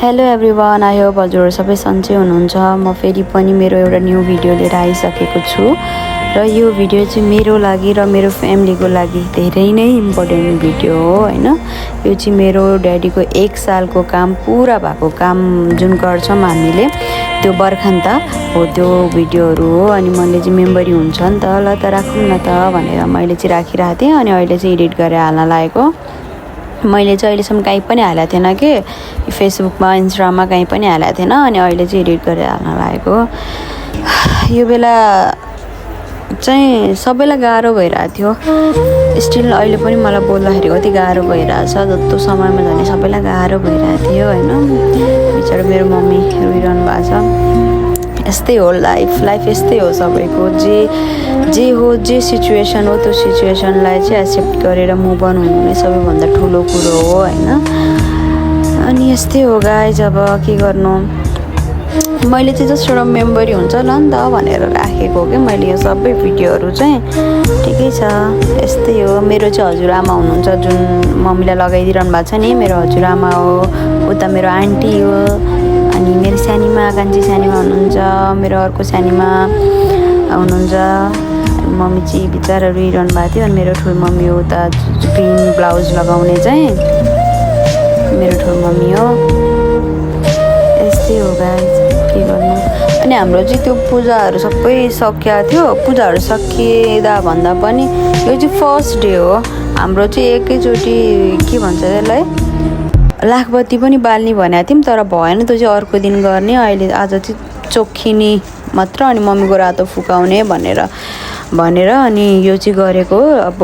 Hello everyone, I hope हजुरहरू सबै सन्चै हुनुहुन्छ। म फेरि पनि मेरो एउटा न्यू भिडियो लिएर आइसकेको छु र यो भिडियो चाहिँ मेरो लागि र मेरो फ्यामिलीको लागि धेरै नै इम्पोर्टेन्ट भिडियो हो हैन। यो चाहिँ मेरो ड्याडीको 1 सालको काम पुरा भएको काम जुन गर्छौँ हामीले त्यो बर्खान्त हो त्यो भिडियोहरू हो। अनि मैले चाहिँ मेमोरी हुन्छ नि त, ल त राखौँ न त भनेर मैले चाहिँ राखिरहेको थिएँ। अनि अहिले चाहिँ एडिट गरेर हाल्न लागेको। मैले चाहिँ अहिलेसम्म कहीँ पनि हालेको थिएन कि फेसबुकमा इन्स्टाग्राममा कहीँ पनि हालेको थिएन। अनि अहिले चाहिँ एडिट गरेर हाल्न लागेको। यो बेला चाहिँ सबैलाई गाह्रो भइरहेको थियो, स्टिल अहिले पनि मलाई बोल्दाखेरि कति गाह्रो भइरहेछ। जस्तो समयमा झन् सबैलाई गाह्रो भइरहेको थियो हैन। बिचारा मेरो मम्मी रोइरहनु भएको छ। यस्तै हो लाइफ यस्तै हो सबैको। जे हो जे सिचुएसन हो त्यो सिचुएसनलाई चाहिँ एक्सेप्ट गरेर मुभ अन हुनु नै सबैभन्दा ठुलो कुरो हो हैन। अनि यस्तै हो गाइज, अब के गर्नु। मैले चाहिँ जस्ट एउटा मेमोरी हुन्छ ल नि त भनेर राखेको हो कि मैले यो सबै भिडियोहरू चाहिँ। ठिकै छ, यस्तै हो। मेरो चाहिँ हजुरआमा हुनुहुन्छ जुन मम्मीलाई लगाइदिइरहनु भएको छ नि, मेरो हजुरआमा हो। उता मेरो आन्टी हो। अनि मेरो सानीमा कान्छी सानीमा हुनुहुन्छ, मेरो अर्को सानीमा हुनुहुन्छ। मम्मी चाहिँ बिचरा रोइरहनु भएको थियो। अनि मेरो ठुलो मम्मी हो उता ग्रिन ब्लाउज लगाउने चाहिँ मेरो ठुलो मम्मी हो। यस्तै हो गाइज, के गर्नु। अनि हाम्रो चाहिँ त्यो पूजाहरू सबै सकिएको थियो। पूजाहरू सकिँदा भन्दा पनि यो चाहिँ फर्स्ट डे हो हाम्रो चाहिँ। एकैचोटि के भन्छ त्यसलाई लाखबत्ती पनि बाल्ने भनेको थियौँ तर भएन, त्यो चाहिँ अर्को दिन गर्ने। अहिले आज चाहिँ चोखिने मात्र अनि मम्मीको रातो फुकाउने भनेर अनि यो चाहिँ गरेको हो। अब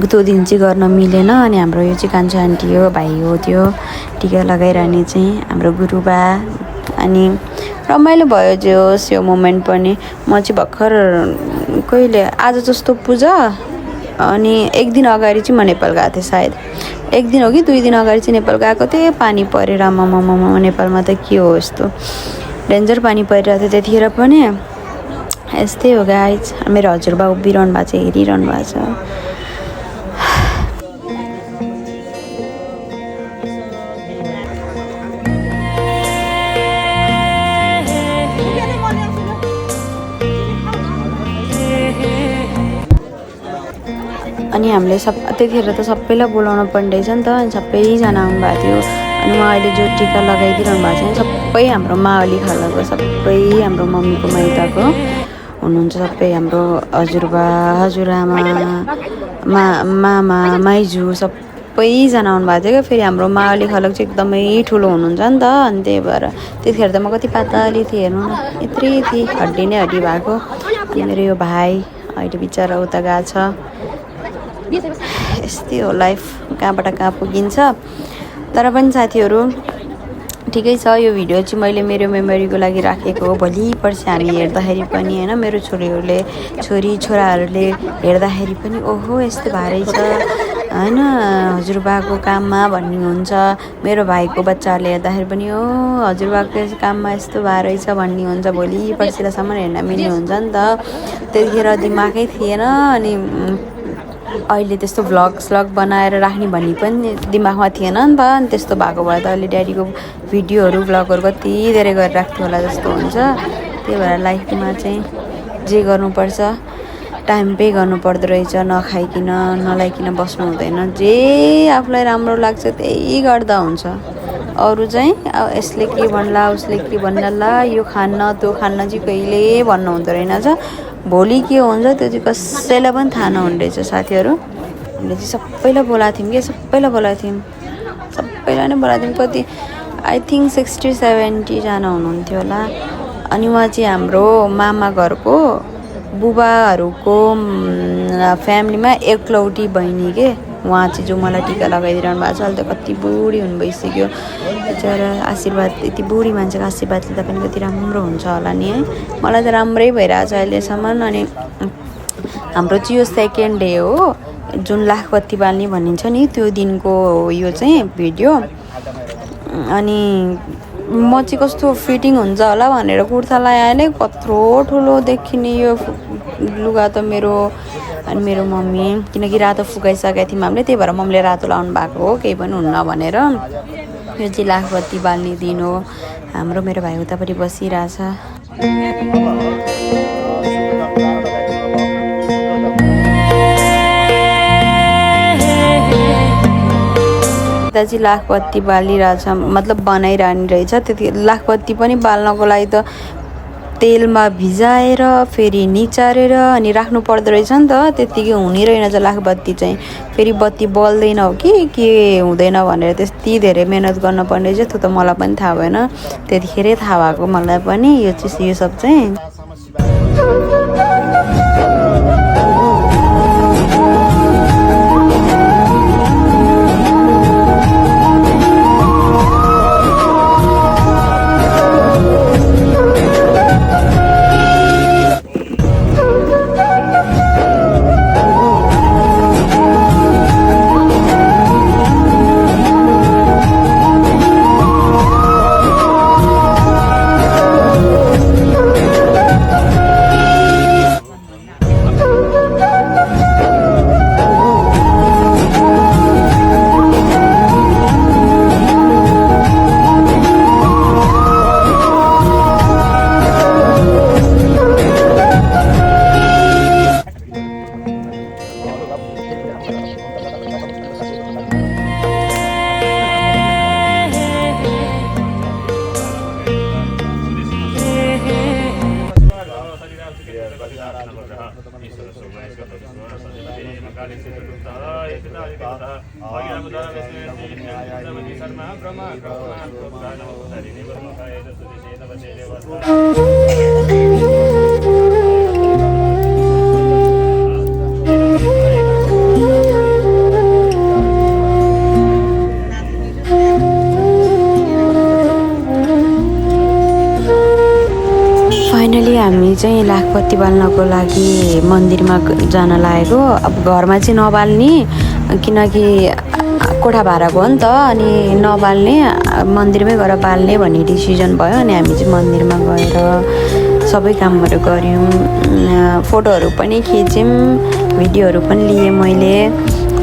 त्यो दिन चाहिँ गर्न मिलेन। अनि हाम्रो यो चाहिँ कान्छो आन्टी हो, भाइ हो, त्यो टिका लगाइरहने चाहिँ हाम्रो गुरुबा। अनि रमाइलो भयो जे होस् यो मोमेन्ट पनि। म चाहिँ भर्खर कहिले आज जस्तो पूजा अनि एक दिन अगाडि चाहिँ म नेपाल गएको थिएँ। सायद एक दिन हो कि 2 दिन अगाडि चाहिँ नेपाल गएको थिएँ। पानी परेर आमामामा नेपालमा त के हो यस्तो डेन्जर पानी परिरहेको थियो त्यतिखेर पनि। यस्तै हो गाइज। मेरो हजुरबा उभिरहनु भएको छ, हेरिरहनु भएको छ। अनि हामीले त्यतिखेर त सबैलाई बोलाउनु पर्ने रहेछ नि त। अनि सबैजना आउनुभएको थियो। अनि उहाँले जो टिका लगाइदिइरहनु भएको छ सबै हाम्रो मावली खालको, सबै हाम्रो मम्मीको माइतको हुनुहुन्छ। सबै हाम्रो हजुरबा, हजुरआमा, मामा, माइजू सबैजना आउनुभएको थियो क्या। फेरि हाम्रो मावली खलक चाहिँ एकदमै ठुलो हुनुहुन्छ नि त। अनि त्यही भएर त्यतिखेर त म कति पातली थिएँ हेर्नु न, यत्रै थिएँ, हड्डी नै हड्डी भएको। अनि मेरो यो भाइ अहिले बिचरा उता गएको छ। यस्तै हो लाइफ, कहाँबाट कहाँ पुगिन्छ। तर पनि साथीहरू ठिकै छ। यो भिडियो चाहिँ मैले मेरो मेमोरीको लागि राखेको हो। भोलि पर्सि हामी हेर्दाखेरि पनि हैन, मेरो छोराहरूले हेर्दाखेरि पनि ओहो यस्तो भएरै छ हैन हजुरबाको काममा भन्ने हुन्छ। मेरो भाइको बच्चाहरूले हेर्दाखेरि पनि ओ हजुरबाको काममा यस्तो भएरै छ भन्ने हुन्छ। भोलि पर्सिसम्म हेर्न मिल्ने हुन्छ नि त। त्यतिखेर दिमागै थिएन। अनि अहिले त्यस्तो भ्लग बनाएर राख्ने भन्ने पनि दिमागमा थिएन नि त। अनि त्यस्तो भएको भए त अहिले ड्याडीको भिडियोहरू भ्लगहरू कति धेरै गरेर राख्थ्यो होला जस्तो हुन्छ। त्यही भएर लाइफमा चाहिँ जे गर्नुपर्छ टाइम पे गर्नुपर्दो रहेछ। नखाइकन नलाइकन बस्नु हुँदैन। जे आफूलाई राम्रो लाग्छ त्यही गर्दा हुन्छ। अरू चाहिँ यसले के भन्ला उसले के भन्ला यो खान्न त्यो खान्न चाहिँ कहिले भन्नु हुँदो रहेनछ। भोलि के हुन्छ त्यो चाहिँ कसैलाई पनि थाहा नहुने रहेछ साथीहरू। हामीले चाहिँ सबैलाई बोलाएको थियौँ कि सबैलाई नै बोलाएको थियौँ। कति आई थिङ्क 60-70 जना हुनुहुन्थ्यो होला। अनि उहाँ चाहिँ हाम्रो मामा घरको बुबाहरूको फ्यामिलीमा एकलौटी बहिनी के। उहाँ चाहिँ जो मलाई टिका लगाइदिइरहनु भएको छ। अहिले त कति बुढी हुनु भइसक्यो बिचरा। आशीर्वाद, यति बुढी मान्छेको आशीर्वाद लिँदा पनि कति राम्रो हुन्छ होला नि है। मलाई त राम्रै भइरहेको छ अहिलेसम्म। अनि हाम्रो चाहिँ यो सेकेन्ड डे हो जुन लाखबत्ती बाल्ने भनिन्छ नि, त्यो दिनको यो चाहिँ भिडियो। अनि म चाहिँ कस्तो फिटिङ हुन्छ होला भनेर कुर्ता लगाएँ। कत्रो ठुलो देखिने यो लुगा त मेरो। अनि मेरो मम्मी किनकि रातो फुकाइसकेको थियौँ हामीले, त्यही भएर मम्मीले रातो लाउनु भएको हो, केही पनि हुन्न भनेर। यो चाहिँ लाखबत्ती बाल्ने दिन हो। हाम्रो मेरो भाइ उतापट्टि बसिरहेछ। यता चाहिँ लाखबत्ती बालिरहेछ, मतलब बनाइरहने रहेछ। त्यति लाखबत्ती पनि बाल्नको लागि त तेलमा भिजाएर फेरि निचारेर अनि राख्नु पर्दो रहेछ नि त। त्यतिकै हुने रहेनछ लाखबत्ती चाहिँ। फेरि बत्ती बल्दैन हो कि के हुँदैन भनेर त्यति धेरै मेहनत गर्नुपर्ने रहेछ। त्यो त मलाई पनि थाहा भएन, त्यतिखेरै थाहा भएको मलाई पनि यो सब चाहिँ। फाइनली हामी चाहिँ लाखबत्ती बाल्नको लागि मन्दिरमा जान लागेको। अब घरमा चाहिँ नबाल्ने, किनकि कोठा भाडाको हो नि त, अनि नबाल्ने मन्दिरमै गएर बाल्ने भन्ने डिसिजन भयो। अनि हामी चाहिँ मन्दिरमा गएर सबै कामहरू गऱ्यौँ, फोटोहरू पनि खिच्यौँ, भिडियोहरू पनि लिएँ मैले,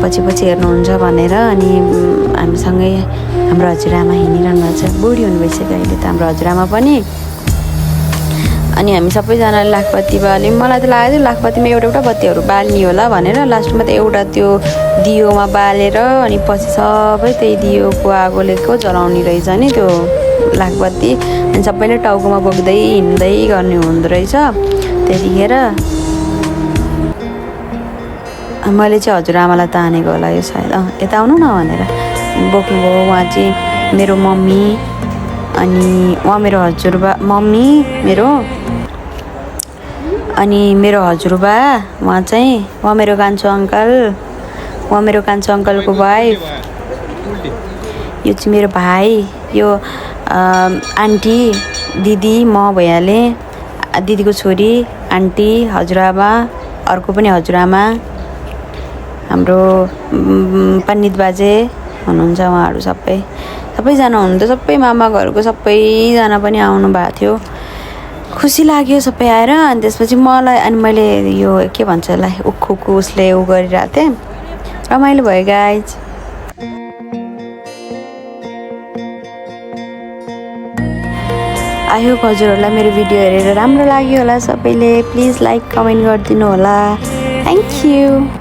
पछि हेर्नुहुन्छ भनेर। अनि हामीसँगै हाम्रो हजुरआमा हिँडिरहनु भएको छ, बुढी हुनु भइसक्यो अहिले त हाम्रो हजुरआमा पनि। अनि हामी सबैजनाले लाखबत्ती बाल्यौँ। मलाई त लागेको थियो लाखबत्तीमा एउटा बत्तीहरू बाल्ने होला भनेर। लास्टमा त एउटा त्यो दियोमा बालेर अनि पछि सबै त्यही दियोको आगोले को जलाउने रहेछ नि त्यो लाखबत्ती। अनि सबैले टाउकोमा बोक्दै हिँड्दै गर्ने हुँदो रहेछ। त्यतिखेर मैले चाहिँ हजुरआमालाई तानेको होला यो सायद, यता आउनु न भनेर बोक्नुभयो। उहाँ चाहिँ मेरो मम्मी, अनि उहाँ मेरो हजुरबा, मम्मी मेरो, अनि मेरो हजुरबा, उहाँ मेरो कान्छो अङ्कल, उहाँ मेरो कान्छो अङ्कलको वाइफ, यो चाहिँ मेरो भाइ, यो आन्टी, दिदी, म भइहालेँ, दिदीको छोरी, आन्टी, हजुरआमा, अर्को पनि हजुरआमा, हाम्रो पण्डित बाजे हुनुहुन्छ। उहाँहरू सबैजना हुनुहुन्थ्यो, सबै मामा घरको सबैजना पनि आउनु भएको थियो। खुसी लाग्यो सबै आएर। अनि त्यसपछि मलाई, अनि मैले यो के भन्छ यसलाई, उखुको उसले उ गरिरहेको थिएँ, रमाइलो भयो गाइज। आई होप हजुरहरूलाई मेरो भिडियो हेरेर राम्रो लाग्यो होला। सबैले प्लिज लाइक कमेन्ट गरिदिनु होला। Thank you.